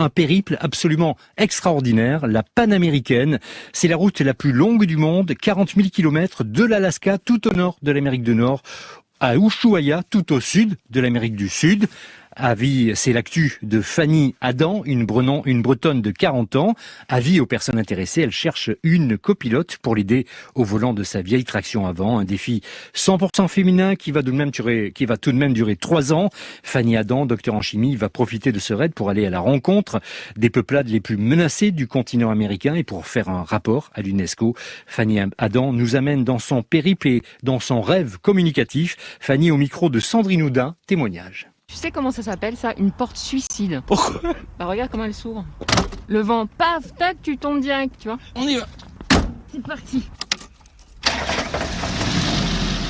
Un périple absolument extraordinaire, la Panaméricaine. C'est la route la plus longue du monde, 40 000 km de l'Alaska tout au nord de l'Amérique du Nord à Ushuaia, tout au sud de l'Amérique du Sud. Avis, c'est l'actu de Fanny Adam, une Bretonne de 40 ans. Avis aux personnes intéressées, elle cherche une copilote pour l'aider au volant de sa vieille traction avant. Un défi 100% féminin qui va tout de même durer 3 ans. Fanny Adam, docteur en chimie, va profiter de ce raid pour aller à la rencontre des peuplades les plus menacées du continent américain et pour faire un rapport à l'UNESCO. Fanny Adam nous amène dans son périple et dans son rêve communicatif. Fanny au micro de Sandrine Houdin, témoignage. Tu sais comment ça s'appelle ça? Une porte suicide. Pourquoi? Bah regarde comment elle s'ouvre. Le vent, paf, tac, tu tombes direct, tu vois. On y va. C'est parti.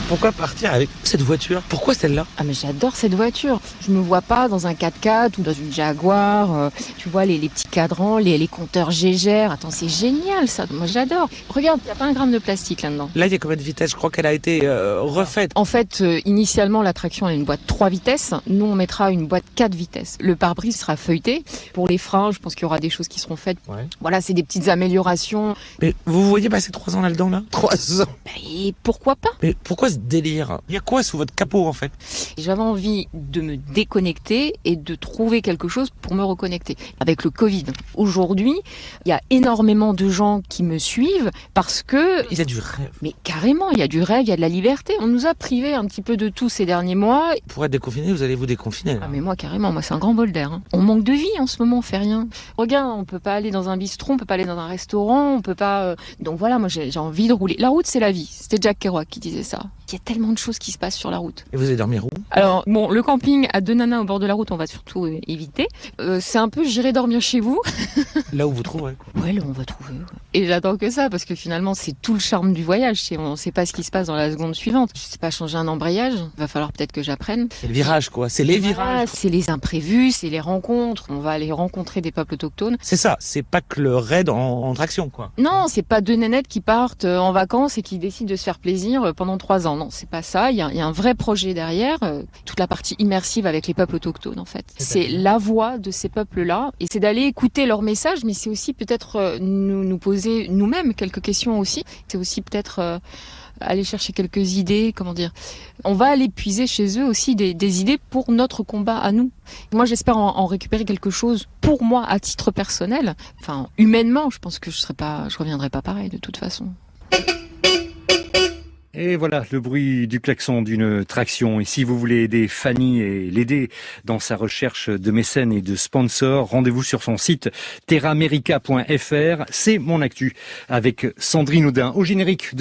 Pourquoi partir avec cette voiture? Pourquoi celle-là? Ah mais j'adore cette voiture. Je me vois pas dans un 4x4 ou dans une Jaguar. Tu vois les petits cadrans, les compteurs Gégère. Attends, c'est génial ça. Moi j'adore. Regarde, il n'y a pas un gramme de plastique là-dedans. Là, il y a combien de vitesses? Je crois qu'elle a été refaite. En fait, initialement, la traction a une boîte 3 vitesses. Nous, on mettra une boîte 4 vitesses. Le pare-brise sera feuilleté. Pour les freins, je pense qu'il y aura des choses qui seront faites. Ouais. Voilà, c'est des petites améliorations. Mais vous voyez passer 3 ans là-dedans, là? 3 ans. Et pourquoi pas? Mais pourquoi ce délire? Il y a quoi sous votre capot, en fait? J'avais envie de me déconnecter et de trouver quelque chose pour me reconnecter. Avec le Covid, aujourd'hui, il y a énormément de gens qui me suivent parce que... Il y a du rêve. Mais carrément, il y a du rêve, il y a de la liberté. On nous a privés un petit peu de tout ces derniers mois. Pour être déconfiné, vous allez vous déconfiner, là. Ah mais moi, carrément, moi c'est un grand bol d'air. Hein. On manque de vie en ce moment, on fait rien. Regarde, on peut pas aller dans un bistrot, on peut pas aller dans un restaurant, on peut pas... Donc voilà, moi j'ai envie de rouler. La route, c'est la vie. C'était Jack Kerouac qui disait ça. Il y a tellement de choses qui se passent sur la route. Et vous allez dormir où? Alors, bon, le camping à 2 nanas au bord de la route, on va surtout éviter. C'est un peu, j'irai dormir chez vous. Là où vous trouverez, quoi. Ouais, là, on va trouver. Ouais. Et j'attends que ça, parce que finalement, c'est tout le charme du voyage. On sait pas ce qui se passe dans la seconde suivante. Je sais pas changer un embrayage. Il va falloir peut-être que j'apprenne. C'est le virage, quoi. C'est les virages. Voilà, c'est les imprévus, c'est les rencontres. On va aller rencontrer des peuples autochtones. C'est ça. C'est pas que le raid en traction, quoi. Non, c'est pas 2 nénettes qui partent en vacances et qui décident de se faire plaisir pendant 3 ans. Non, c'est pas ça. Il y a un vrai projet derrière. Toute la partie immersive avec les peuples autochtones, en fait. C'est la voix de ces peuples-là. Et c'est d'aller écouter leurs messages, mais c'est aussi peut-être nous poser nous-mêmes quelques questions aussi. C'est aussi peut-être aller chercher quelques idées, comment dire. On va aller puiser chez eux aussi des idées pour notre combat à nous. Moi, j'espère en récupérer quelque chose pour moi à titre personnel. Enfin, humainement, je pense que je reviendrai pas pareil de toute façon. Et voilà le bruit du klaxon d'une traction. Et si vous voulez aider Fanny et l'aider dans sa recherche de mécènes et de sponsors, rendez-vous sur son site terramerica.fr. C'est mon actu avec Sandrine Houdin au générique de